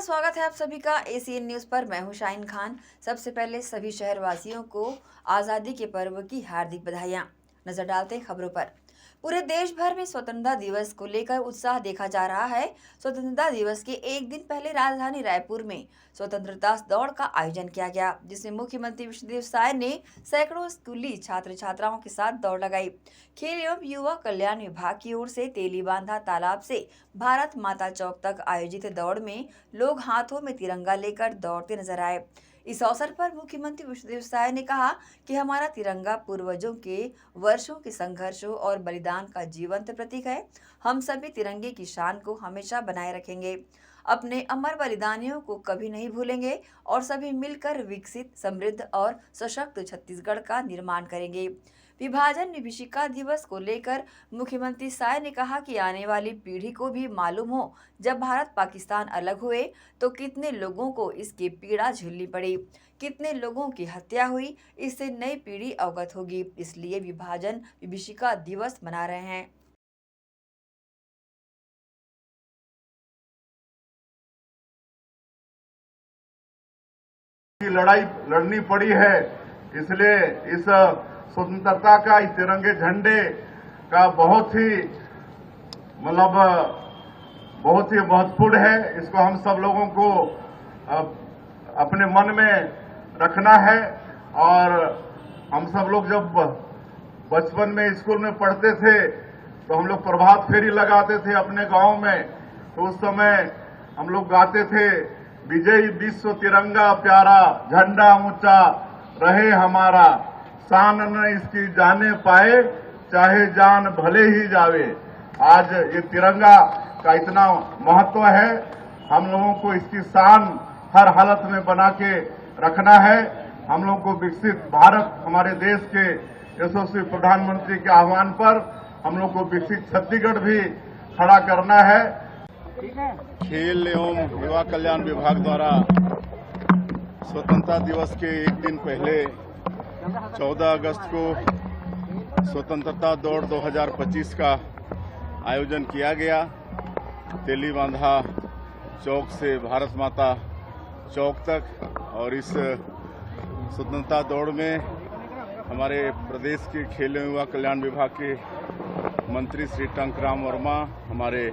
स्वागत है आप सभी का एसीएन न्यूज पर। मैं हूं शाहीन खान। सबसे पहले सभी शहरवासियों को आज़ादी के पर्व की हार्दिक बधाइयां। नजर डालते हैं खबरों पर। पूरे देश भर में स्वतंत्रता दिवस को लेकर उत्साह देखा जा रहा है। स्वतंत्रता दिवस के एक दिन पहले राजधानी रायपुर में स्वतंत्रता दौड़ का आयोजन किया गया, जिसमें मुख्यमंत्री विष्णुदेव साय ने सैकड़ों स्कूली छात्र छात्राओं के साथ दौड़ लगाई। खेल एवं युवा कल्याण विभाग की ओर से तेलीबांधा तालाब से भारत माता चौक तक आयोजित दौड़ में लोग हाथों में तिरंगा लेकर दौड़ते नजर आए। इस अवसर पर मुख्यमंत्री विष्णुदेव साय ने कहा कि हमारा तिरंगा पूर्वजों के वर्षों के संघर्षों और बलिदान का जीवंत प्रतीक है। हम सभी तिरंगे की शान को हमेशा बनाए रखेंगे, अपने अमर बलिदानियों को कभी नहीं भूलेंगे और सभी मिलकर विकसित, समृद्ध और सशक्त छत्तीसगढ़ का निर्माण करेंगे। विभाजन विभीषिका दिवस को लेकर मुख्यमंत्री साय ने कहा कि आने वाली पीढ़ी को भी मालूम हो, जब भारत पाकिस्तान अलग हुए तो कितने लोगों को इसकी पीड़ा झेलनी पड़ी, कितने लोगों की हत्या हुई। इससे नई पीढ़ी अवगत होगी, इसलिए विभाजन विभीषिका दिवस मना रहे हैं। लड़ाई लड़नी पड़ी है, इसलिए इस स्वतंत्रता का, इस तिरंगे झंडे का बहुत ही महत्वपूर्ण है। इसको हम सब लोगों को अपने मन में रखना है। और हम सब लोग जब बचपन में स्कूल में पढ़ते थे तो हम लोग प्रभात फेरी लगाते थे अपने गांव में। तो उस समय हम लोग गाते थे, विजयी विश्व तिरंगा प्यारा, झंडा ऊंचा रहे हमारा, शान न इसकी जाने पाए, चाहे जान भले ही जावे। आज ये तिरंगा का इतना महत्व है, हम लोगों को इसकी शान हर हालत में बना के रखना है। हम लोगों को विकसित भारत, हमारे देश के यशस्वी प्रधानमंत्री के आह्वान पर हम लोग को विकसित छत्तीसगढ़ भी खड़ा करना है। खेल एवं युवा कल्याण विभाग द्वारा स्वतंत्रता दिवस के एक दिन पहले 14 अगस्त को स्वतंत्रता दौड़ 2025 का आयोजन किया गया। तेलीबांधा चौक से भारत माता चौक तक। और इस स्वतंत्रता दौड़ में हमारे प्रदेश के खेल एवं युवा कल्याण विभाग के मंत्री श्री टंकराम वर्मा, हमारे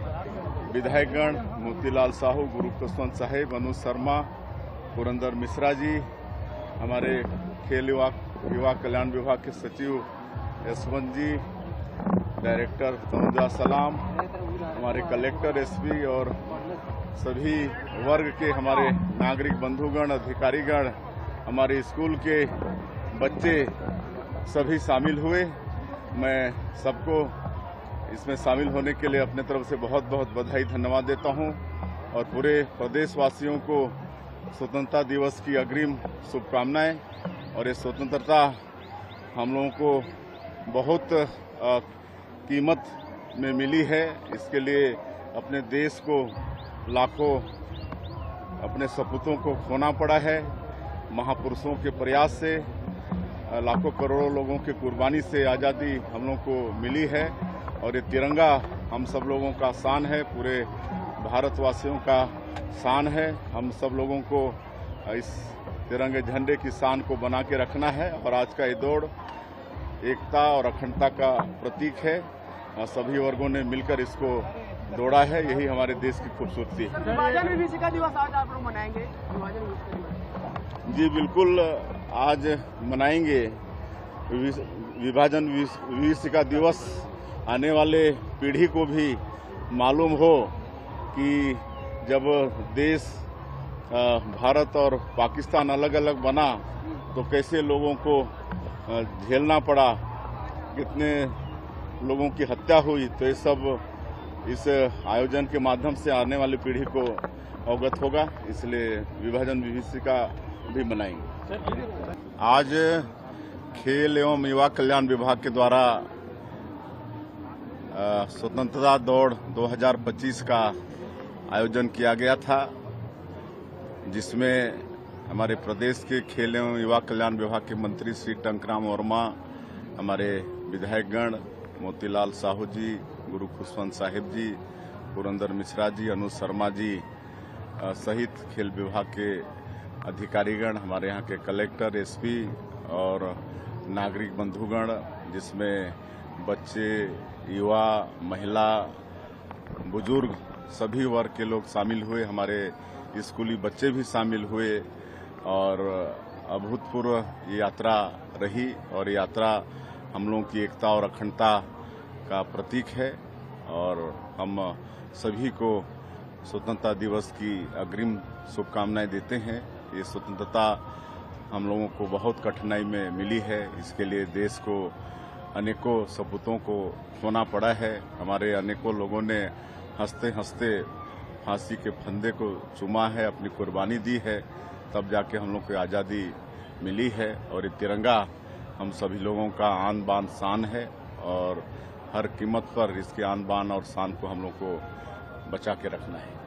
विधायकगण मोतीलाल साहू, गुरु खुशवंत साहेब, अनुज शर्मा, पुरंदर मिश्रा जी, हमारे खेल युवा कल्याण विभाग के सचिव यशवंत जी, डायरेक्टर तनुजा सलाम, हमारे कलेक्टर एसपी और सभी वर्ग के हमारे नागरिक बंधुगण, अधिकारीगण, हमारे स्कूल के बच्चे सभी शामिल हुए। मैं सबको इसमें शामिल होने के लिए अपने तरफ से बहुत बहुत बधाई, धन्यवाद देता हूं। और पूरे प्रदेशवासियों को स्वतंत्रता दिवस की अग्रिम शुभकामनाएं। और ये स्वतंत्रता हम लोगों को बहुत कीमत में मिली है। इसके लिए अपने देश को लाखों अपने सपूतों को खोना पड़ा है। महापुरुषों के प्रयास से, लाखों करोड़ों लोगों की कुर्बानी से आज़ादी हम लोगों को मिली है। और ये तिरंगा हम सब लोगों का शान है, पूरे भारतवासियों का शान है। हम सब लोगों को इस तिरंगे झंडे की शान को बना के रखना है। और आज का ये दौड़ एकता और अखंडता का प्रतीक है और सभी वर्गों ने मिलकर इसको दौड़ा है। यही हमारे देश की खूबसूरती है। विभाजन विभीषिका दिवस आज आप लोग मनाएंगे? जी बिल्कुल, आज मनाएंगे विभाजन विभीषिका दिवस। आने वाले पीढ़ी को भी मालूम हो कि जब देश भारत और पाकिस्तान अलग अलग बना तो कैसे लोगों को झेलना पड़ा, कितने लोगों की हत्या हुई। तो ये सब इस आयोजन के माध्यम से आने वाली पीढ़ी को अवगत होगा, इसलिए विभाजन विभीषिका भी मनाएंगे। आज खेल एवं युवा कल्याण विभाग के द्वारा स्वतंत्रता दौड़ 2025 का आयोजन किया गया था, जिसमें हमारे प्रदेश के खेल एवं युवा कल्याण विभाग के मंत्री श्री टंकराम वर्मा, हमारे विधायकगण मोतीलाल साहू जी, गुरु खुशवंत साहिब जी, पुरंदर मिश्रा जी, अनुज शर्मा जी, सहित खेल विभाग के अधिकारीगण, हमारे यहाँ के कलेक्टर, एसपी और नागरिक बंधुगण, जिसमें बच्चे, युवा, महिला, बुजुर्ग सभी वर्ग के लोग शामिल हुए। हमारे स्कूली बच्चे भी शामिल हुए और अभूतपूर्व यात्रा रही और यात्रा हम लोगों की एकता और अखंडता का प्रतीक है और हम सभी को स्वतंत्रता दिवस की अग्रिम शुभकामनाएं देते हैं। ये स्वतंत्रता हम लोगों को बहुत कठिनाई में मिली है, इसके लिए देश को अनेकों सपूतों को खोना पड़ा है। हमारे अनेकों लोगों ने हंसते हंसते फांसी के फंदे को चूमा है, अपनी कुर्बानी दी है, तब जाके हम लोग को आज़ादी मिली है और ये तिरंगा हम सभी लोगों का आन बान शान है और हर कीमत पर इसके आन बान और शान को हम लोग को बचा के रखना है।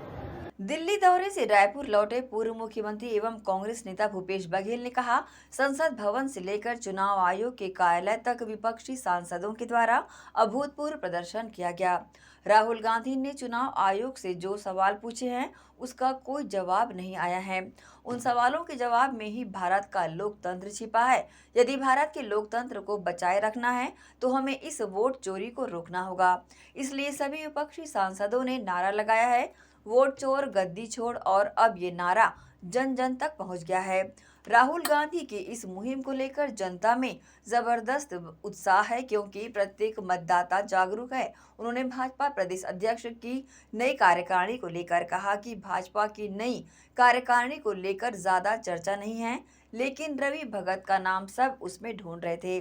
दिल्ली दौरे से रायपुर लौटे पूर्व मुख्यमंत्री एवं कांग्रेस नेता भूपेश बघेल ने कहा, संसद भवन से लेकर चुनाव आयोग के कार्यालय तक विपक्षी सांसदों के द्वारा अभूतपूर्व प्रदर्शन किया गया। राहुल गांधी ने चुनाव आयोग से जो सवाल पूछे हैं उसका कोई जवाब नहीं आया है। उन सवालों के जवाब में ही भारत का लोकतंत्र छिपा है। यदि भारत के लोकतंत्र को बचाए रखना है तो हमें इस वोट चोरी को रोकना होगा। इसलिए सभी विपक्षी सांसदों ने नारा लगाया है, वोट चोर गद्दी छोड़, और अब ये नारा जन जन तक पहुंच गया है। राहुल गांधी की इस मुहिम को लेकर जनता में जबरदस्त उत्साह है क्योंकि प्रत्येक मतदाता जागरूक है। उन्होंने भाजपा प्रदेश अध्यक्ष की नई कार्यकारिणी को लेकर कहा कि भाजपा की नई कार्यकारिणी को लेकर ज्यादा चर्चा नहीं है, लेकिन रवि भगत का नाम सब उसमें ढूंढ रहे थे।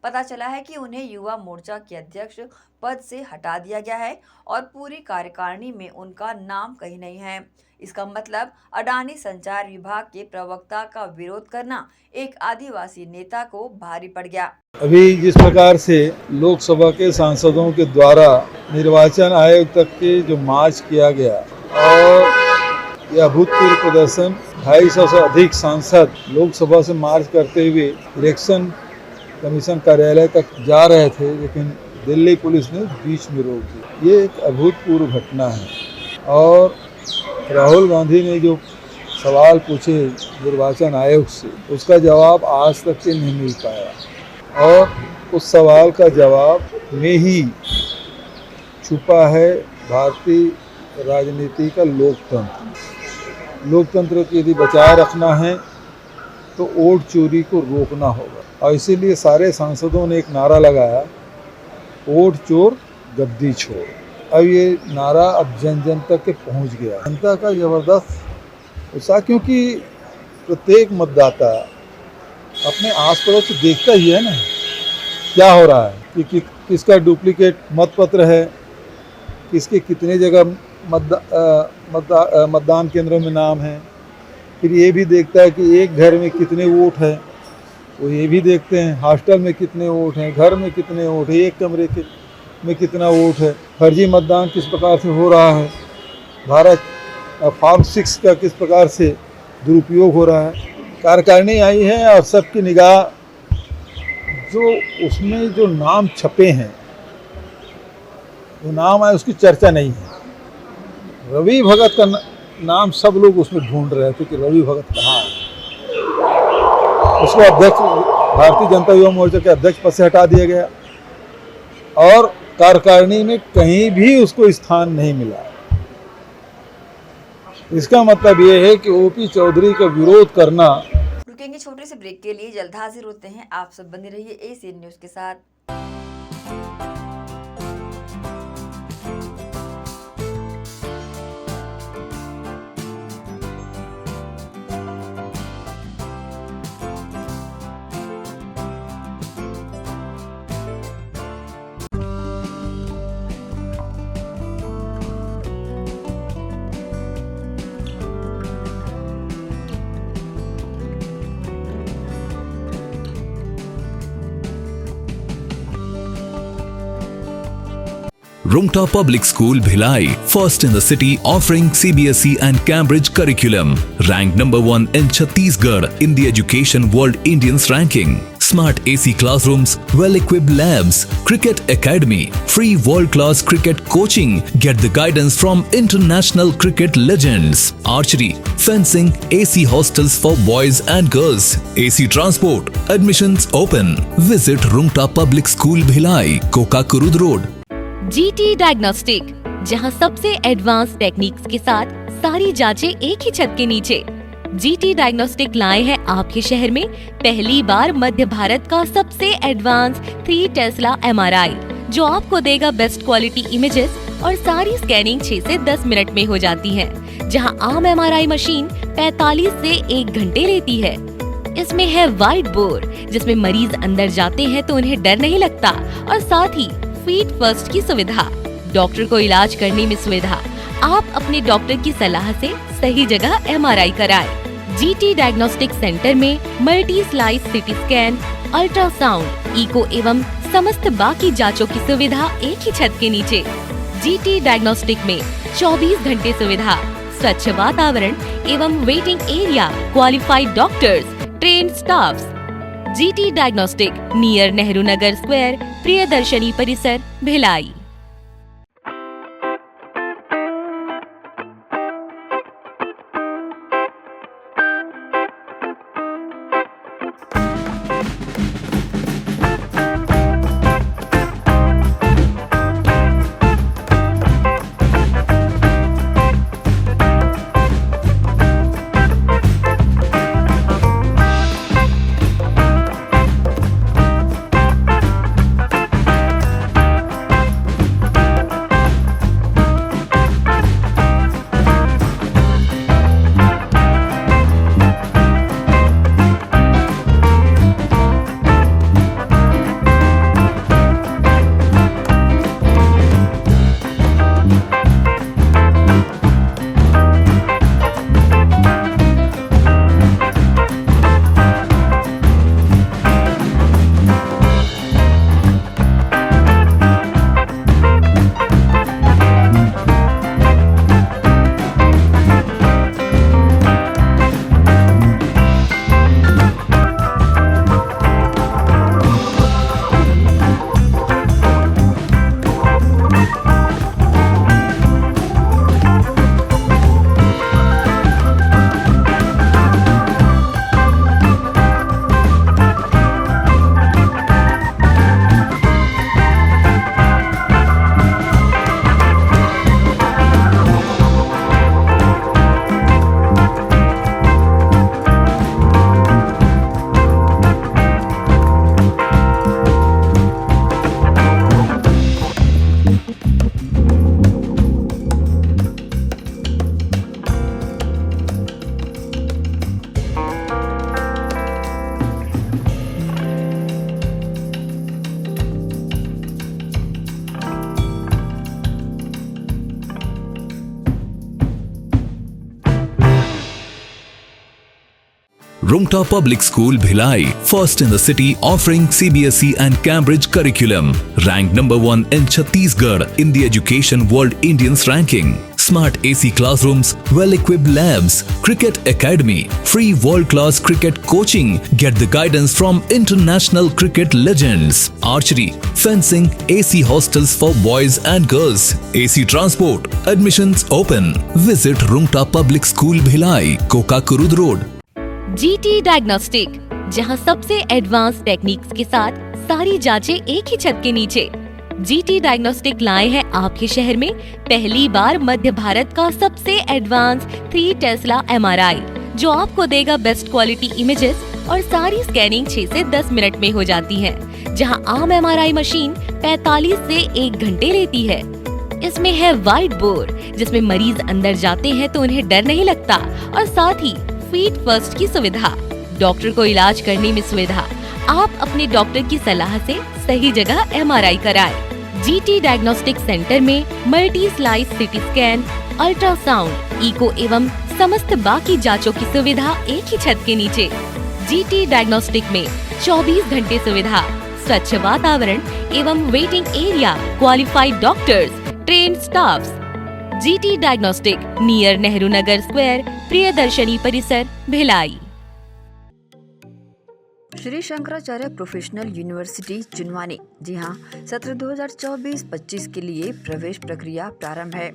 पता चला है कि उन्हें युवा मोर्चा के अध्यक्ष पद से हटा दिया गया है और पूरी कार्यकारिणी में उनका नाम कहीं नहीं है। इसका मतलब अडानी संचार विभाग के प्रवक्ता का विरोध करना एक आदिवासी नेता को भारी पड़ गया। अभी जिस प्रकार से लोकसभा के सांसदों के द्वारा निर्वाचन आयोग तक के जो मार्च किया गया और यह अभूतपूर्व प्रदर्शन, 250 से अधिक सांसद लोकसभा से मार्च करते हुए इलेक्शन कमीशन कार्यालय तक जा रहे थे, लेकिन दिल्ली पुलिस ने बीच में रोक दिया। ये एक अभूतपूर्व घटना है और राहुल गांधी ने जो सवाल पूछे निर्वाचन आयोग से, उसका जवाब आज तक के नहीं मिल पाया और उस सवाल का जवाब में ही छुपा है भारतीय राजनीति का लोकतंत्र। लोकतंत्र को यदि बचाए रखना है तो वोट चोरी को रोकना होगा और इसीलिए सारे सांसदों ने एक नारा लगाया, वोट चोर गद्दी छोड़। अब ये नारा अब जन जन तक के पहुंच गया। जनता का जबरदस्त उत्साह, क्योंकि प्रत्येक मतदाता अपने आस पड़ोस से देखता ही है ना क्या हो रहा है कि किसका डुप्लीकेट मतपत्र है, किसके कितने जगह मतदान केंद्रों में नाम है। फिर ये भी देखता है कि एक घर में कितने वोट है, वो ये भी देखते हैं हॉस्टल में कितने वोट हैं, घर में कितने वोट है, एक कमरे में कितना वोट है, फर्जी मतदान किस प्रकार से हो रहा है, भारत फॉर्म 6 का किस प्रकार से दुरुपयोग हो रहा है। कार्यकारिणी आई है और सबकी निगाह जो उसमें जो नाम छपे हैं, जो नाम आए उसकी चर्चा नहीं है। रवि भगत का नाम सब लोग उसमें ढूंढ रहे थे कि रवि भगत कहाँ है। उसको अध्यक्ष, भारतीय जनता युवा मोर्चा के अध्यक्ष पद से हटा दिया गया और कार्यकारिणी में कहीं भी उसको स्थान नहीं मिला। इसका मतलब ये है कि ओपी चौधरी का विरोध करना। रुकेंगे छोटे से ब्रेक के लिए, जल्द हाजिर होते हैं। आप सब बने रहिए एसीएन न्यूज के साथ। Rumta Public School Bhilai, first in the city, offering CBSE and Cambridge curriculum, ranked number 1 in Chhattisgarh in the Education World Indians ranking. smart AC classrooms, well-equipped labs, cricket academy, free world-class cricket coaching. Get the guidance from international cricket legends. Archery, fencing, AC hostels for boys and girls, AC transport. Admissions open. Visit Rungta Public School, Bhilai, Kokakurud Road. GT diagnostic, जहां सबसे advance techniques के साथ सारी जांचें एक ही छत के नीचे। GT डायग्नोस्टिक लाए हैं आपके शहर में पहली बार मध्य भारत का सबसे एडवांस 3 टेस्ला MRI, जो आपको देगा बेस्ट क्वालिटी इमेजेस और सारी स्कैनिंग 6 से 10 मिनट में हो जाती है, जहां आम MRI मशीन 45 से 1 घंटे लेती है। इसमें है वाइड बोर, जिसमें मरीज अंदर जाते हैं तो उन्हें डर नहीं लगता, और साथ ही फीट फर्स्ट की सुविधा, डॉक्टर को इलाज करने में सुविधा। आप अपने डॉक्टर की सलाह से सही जगह MRI कराएं। GT डायग्नोस्टिक सेंटर में multi slice CT scan, ultrasound, echo एवं समस्त बाकी जांचों की सुविधा एक ही छत के नीचे। GT डायग्नोस्टिक में 24 घंटे सुविधा, स्वच्छ वातावरण एवं waiting area, qualified doctors, trained staffs. GT diagnostic near Nehru Nagar square, Priyadarshini परिसर, Bhilai. Rungta Public School, Bhilai, first in the city, offering CBSE and Cambridge curriculum. Ranked number 1 in Chhattisgarh in the Education World Indians ranking. Smart AC classrooms, well-equipped labs, cricket academy, free world-class cricket coaching. Get the guidance from international cricket legends. Archery, fencing, AC hostels for boys and girls, AC transport. Admissions open. Visit Rungta Public School, Bhilai, Kokakurud Road. GT diagnostic, जहां सबसे advance techniques के साथ सारी जांचें एक ही छत के नीचे। GT डायग्नोस्टिक लाए हैं आपके शहर में पहली बार मध्य भारत का सबसे एडवांस 3 टेस्ला MRI, जो आपको देगा बेस्ट क्वालिटी इमेजेस और सारी स्कैनिंग 6 से 10 मिनट में हो जाती है, जहां आम MRI मशीन 45 से 1 घंटे लेती है। इसमें है वाइड बोर, जिसमें मरीज अंदर जाते हैं तो उन्हें डर नहीं लगता, और साथ ही फीट फर्स्ट की सुविधा, डॉक्टर को इलाज करने में सुविधा। आप अपने डॉक्टर की सलाह से सही जगह MRI कराएं। GT डायग्नोस्टिक सेंटर में multi slice CT scan, ultrasound, echo एवं समस्त बाकी जांचों की सुविधा एक ही छत के नीचे। GT डायग्नोस्टिक में 24 घंटे सुविधा, स्वच्छ वातावरण एवं waiting area, qualified doctors, trained staffs. GT diagnostic near Nehru Nagar square, Priyadarshini परिसर, भिलाई। श्री शंकराचार्य प्रोफेशनल यूनिवर्सिटी जुनवानी, जी हाँ, सत्र 2024-25 के लिए प्रवेश प्रक्रिया प्रारंभ है।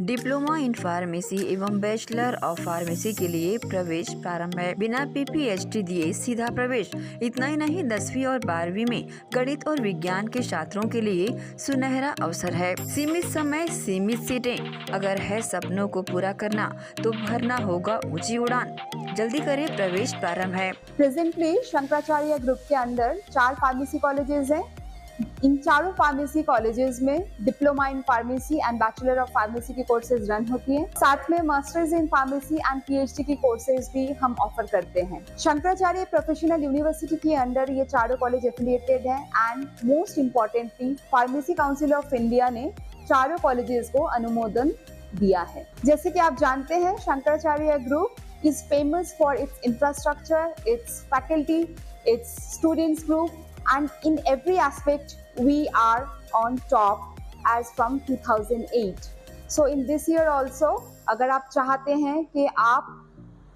डिप्लोमा इन फार्मेसी एवं बैचलर ऑफ फार्मेसी के लिए प्रवेश प्रारंभ है। बिना PPHD दिए सीधा प्रवेश। इतना ही नहीं, 10वीं और 12वीं में गणित और विज्ञान के छात्रों के लिए सुनहरा अवसर है। सीमित समय, सीमित सीटें। अगर है सपनों को पूरा करना तो भरना होगा ऊंची उड़ान। जल्दी करें, प्रवेश प्रारंभ है। प्रेजेंटली शंकराचार्य ग्रुप के अंदर 4 फार्मेसी कॉलेजेस हैं। इन चारों फार्मेसी कॉलेजेस में diploma in pharmacy and bachelor of pharmacy की कोर्सेज रन होती हैं। साथ में masters in pharmacy and PhD की कोर्सेज भी हम ऑफर करते हैं। शंकराचार्य प्रोफेशनल यूनिवर्सिटी के अंदर ये चारों कॉलेज एफिलिएटेड हैं and most importantly pharmacy council of India ने चारों कॉलेजेस को अनुमोदन दिया है। जैसे कि आप जानते हैं, Shankaracharya group is famous for its infrastructure, its faculty, its students group, and in every aspect we are on top as from 2008. So in this year also, अगर आप चाहते हैं कि आप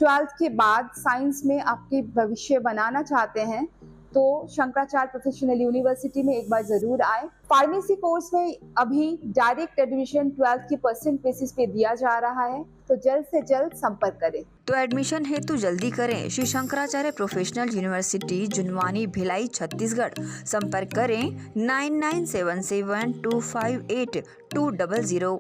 12th के बाद साइंस में आपके भविष्य बनाना चाहते हैं तो शंकराचार्य प्रोफेशनल यूनिवर्सिटी में एक बार जरूर आए। फार्मेसी कोर्स में अभी डायरेक्ट एडमिशन 12th की % बेसिस पे दिया जा रहा है, तो जल्द से जल्द संपर्क करें। तो एडमिशन हेतु जल्दी करें। Shri Shankaracharya professional university Junwani, Bhilai, Chhattisgarh. संपर्क करें 9977258200।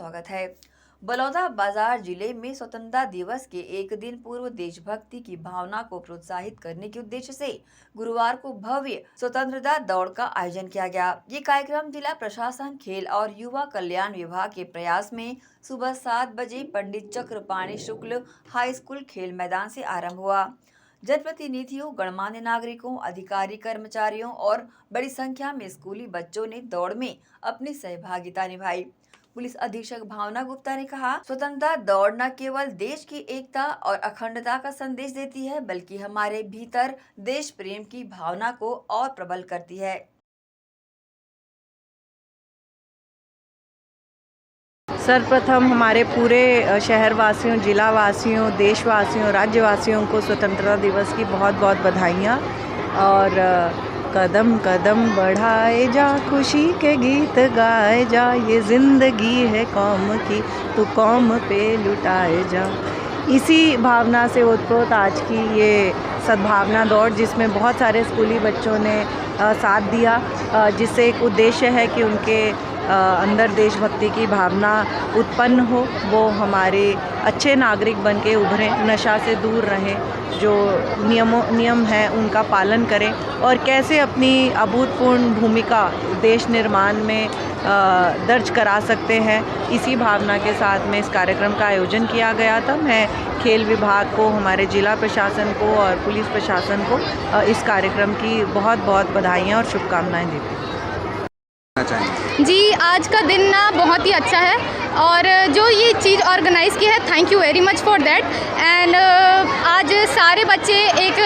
स्वागत है। बलौदा बाजार जिले में स्वतंत्रता दिवस के एक दिन पूर्व देशभक्ति की भावना को प्रोत्साहित करने के उद्देश्य से गुरुवार को भव्य स्वतंत्रता दौड़ का आयोजन किया गया। ये कार्यक्रम जिला प्रशासन, खेल और युवा कल्याण विभाग के प्रयास में सुबह 7 बजे पंडित चक्रपाणी शुक्ल हाई स्कूल खेल मैदान से आरंभ हुआ। जनप्रतिनिधियों, गणमान्य नागरिकों, अधिकारी, कर्मचारियों और बड़ी संख्या में स्कूली बच्चों ने दौड़ में अपनी सहभागिता निभाई। पुलिस अधीक्षक भावना गुप्ता ने कहा, स्वतंत्रता दौड़ न केवल देश की एकता और अखंडता का संदेश देती है, बल्कि हमारे भीतर देश प्रेम की भावना को और प्रबल करती है। सर्वप्रथम हमारे पूरे शहरवासियों, जिलावासियों, देशवासियों, राज्यवासियों को स्वतंत्रता दिवस की बहुत बहुत बधाइयाँ। और कदम कदम बढ़ाए जा, खुशी के गीत गाए जा, ये ज़िंदगी है कौम की, तू कौम पे लुटाए जा। इसी भावना से ओतप्रोत आज की ये सद्भावना दौड़, जिसमें बहुत सारे स्कूली बच्चों ने साथ दिया, जिससे एक उद्देश्य है कि उनके अंदर देशभक्ति की भावना उत्पन्न हो, वो हमारे अच्छे नागरिक बन के उभरें, नशा से दूर रहें, जो नियम है उनका पालन करें और कैसे अपनी अभूतपूर्व भूमिका देश निर्माण में दर्ज करा सकते हैं। इसी भावना के साथ में इस कार्यक्रम का आयोजन किया गया था। मैं खेल विभाग को, हमारे जिला प्रशासन को और पुलिस प्रशासन को इस कार्यक्रम की बहुत बहुत बधाइयाँ और शुभकामनाएं देती हूँ। जी, आज का दिन ना बहुत ही अच्छा है और जो ये चीज़ ऑर्गेनाइज़ की है, thank you very much for that. And आज सारे बच्चे एक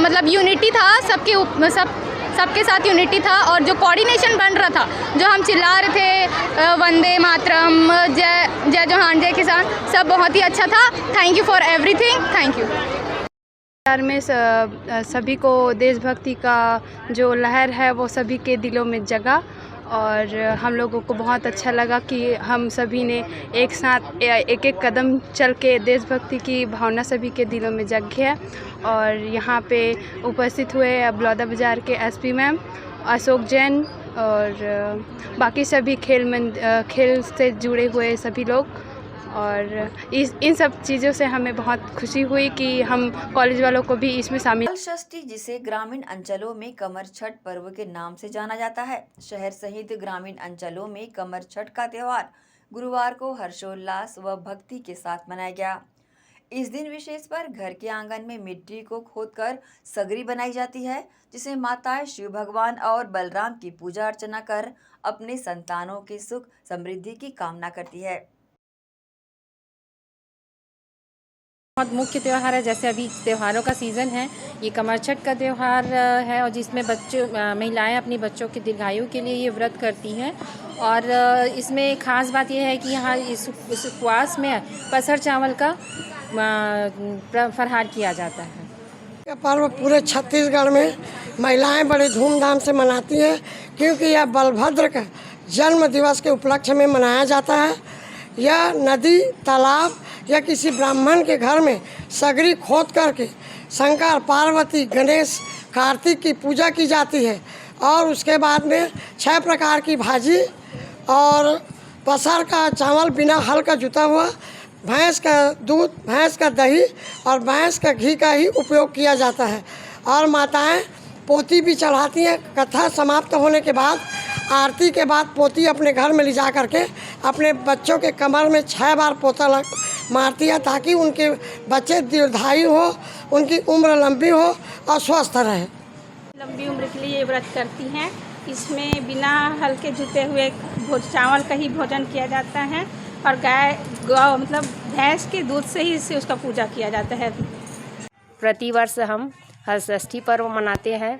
मतलब यूनिटी था, सबके साथ यूनिटी था और जो कोऑर्डिनेशन बन रहा था, जो हम चिल्ला रहे थे वंदे मातरम, जय जवान जय किसान, सब बहुत ही अच्छा था। Thank you for everything, thank you. Bihar में सभी को देशभक्ति का जो लहर है वो सभी के दिलों में जगा और हम लोगों को बहुत अच्छा लगा कि हम सभी ने एक साथ एक एक कदम चल के देशभक्ति की भावना सभी के दिलों में जग है। और यहाँ पे उपस्थित हुए बलौदा बाज़ार के एसपी मैम, अशोक जैन और बाकी सभी खेल से जुड़े हुए सभी लोग, और इन सब चीज़ों से हमें बहुत खुशी हुई कि हम कॉलेज वालों को भी इसमें शामिल। षष्ठी, जिसे ग्रामीण अंचलों में कमर छठ पर्व के नाम से जाना जाता है, शहर सहित ग्रामीण अंचलों में कमर छठ का त्योहार गुरुवार को हर्षोल्लास व भक्ति के साथ मनाया गया। इस दिन विशेष पर घर के आंगन में मिट्टी को खोदकर सगरी बनाई जाती है, जिसे माताएं शिव भगवान और बलराम की पूजा अर्चना कर अपने संतानों के सुख समृद्धि की कामना करती है। बहुत मुख्य त्यौहार है, जैसे अभी त्योहारों का सीज़न है, ये कमर छठ का त्यौहार है और जिसमें महिलाएं अपनी बच्चों की दीर्घायु के लिए ये व्रत करती हैं। और इसमें ख़ास बात यह है कि यहाँ इस उपवास में पसर चावल का फरहार किया जाता है। यह पर्व पूरे छत्तीसगढ़ में महिलाएं बड़े धूमधाम से मनाती हैं, क्योंकि यह बलभद्र का जन्म दिवस के उपलक्ष्य में मनाया जाता है। यह नदी, तालाब या किसी ब्राह्मण के घर में सगरी खोद करके शंकर, पार्वती, गणेश, कार्तिक की पूजा की जाती है और उसके बाद में 6 प्रकार की भाजी और पसर का चावल बिना हल का जुता हुआ, भैंस का दूध, भैंस का दही और भैंस का घी का ही उपयोग किया जाता है। और माताएं पोती भी चढ़ाती हैं। कथा समाप्त होने के बाद, आरती के बाद पोती अपने घर में ले जा करके अपने बच्चों के कमर में 6 बार पोता मारती है, ताकि उनके बच्चे दीर्घायु हो, उनकी उम्र लंबी हो और स्वस्थ रहे। लंबी उम्र के लिए ये व्रत करती हैं। इसमें बिना हल्के जुते हुए चावल का ही भोजन किया जाता है और गौ मतलब भैंस के दूध से ही इससे उसका पूजा किया जाता है। प्रतिवर्ष हम हरषष्ठी पर्व मनाते हैं।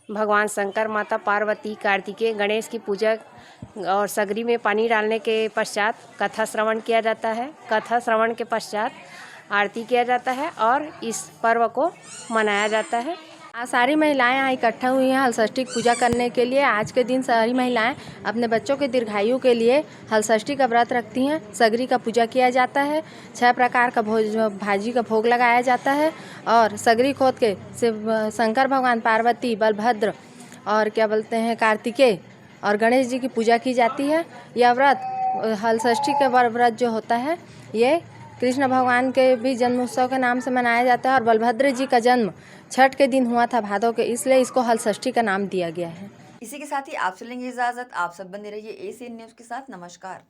भगवान शंकर, माता पार्वती, कार्तिकेय, गणेश की पूजा और सगरी में पानी डालने के पश्चात कथा श्रवण किया जाता है। कथा श्रवण के पश्चात आरती किया जाता है और इस पर्व को मनाया जाता है। आज सारी महिलाएं यहाँ इकट्ठा हुई हैं हलषष्ठी की पूजा करने के लिए। आज के दिन सारी महिलाएं अपने बच्चों के दीर्घायु के लिए हलषष्ठी का व्रत रखती हैं। सगरी का पूजा किया जाता है, 6 प्रकार का भाजी का भोग लगाया जाता है और सगरी खोद के शंकर भगवान, पार्वती, बलभद्र और क्या बोलते हैं कार्तिकेय और गणेश जी की पूजा की जाती है। यह व्रत हलषष्ठी का व्रत जो होता है ये कृष्ण भगवान के भी जन्मोत्सव के नाम से मनाया जाता है और बलभद्र जी का जन्म छठ के दिन हुआ था भादों के, इसलिए इसको हलषष्ठी का नाम दिया गया है। इसी के साथ ही आप से लेंगे इजाजत। आप सब बने रहिए एसीएन न्यूज के साथ। नमस्कार।